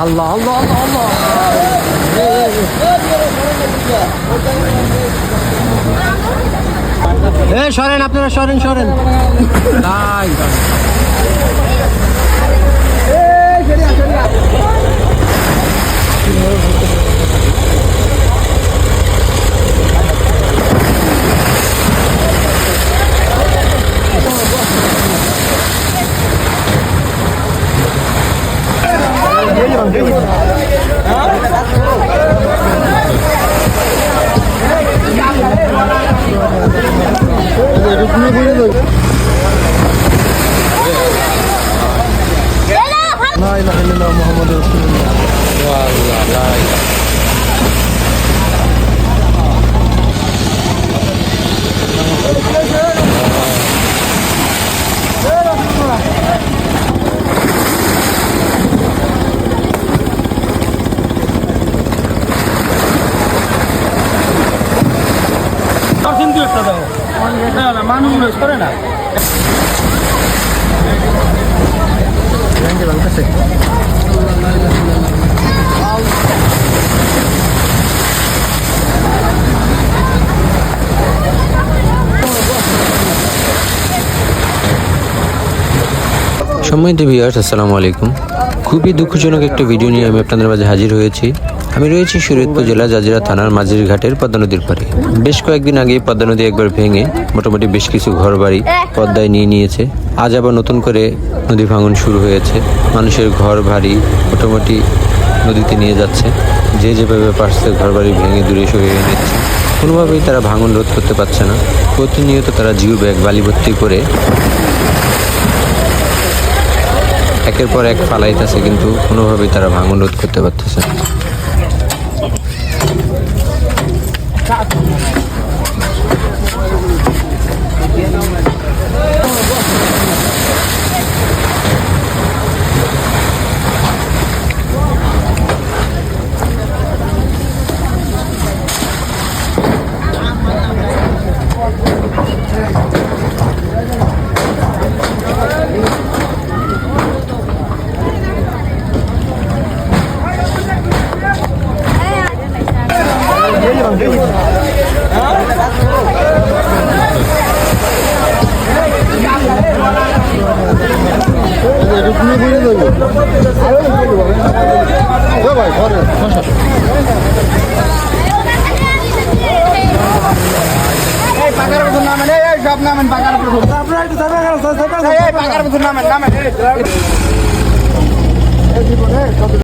আল্লাহ আল্লাহ আল্লাহ আল্লাহ। সরেন আপনারা, সরেন সরেন। মানুষ করে না সম্মানিত ভিউয়ার্স, আসসালামু আলাইকুম। খুবই দুঃখজনক একটা ভিডিও নিয়ে আমি আপনাদের মাঝে হাজির হয়েছি। আমি রয়েছি শরীয়তপুর জেলা জাজিরা থানার মাঝির ঘাটের পদ্মা নদীর পাড়ে। বেশ কয়েকদিন আগে পদ্মা নদী একবার ভেঙে মোটামুটি বেশ কিছু ঘরবাড়ি পদ্মায় নিয়ে নিয়েছে। আজ আবার নতুন করে নদী ভাঙন শুরু হয়েছে। মানুষের ঘর বাড়ি মোটামুটি নদীতে নিয়ে যাচ্ছে। যে যেভাবে পারছে ঘরবাড়ি ভেঙে দূরে সরিয়ে নিচ্ছে। কোনোভাবেই তারা ভাঙন রোধ করতে পারছে না। প্রতিনিয়ত তারা জিও ব্যাগ বালি ভর্তি করে একের পর এক ফালাইতেছে, কিন্তু কোনোভাবেই তারা ভাঙন রোধ করতে পারতেছে না। নামেন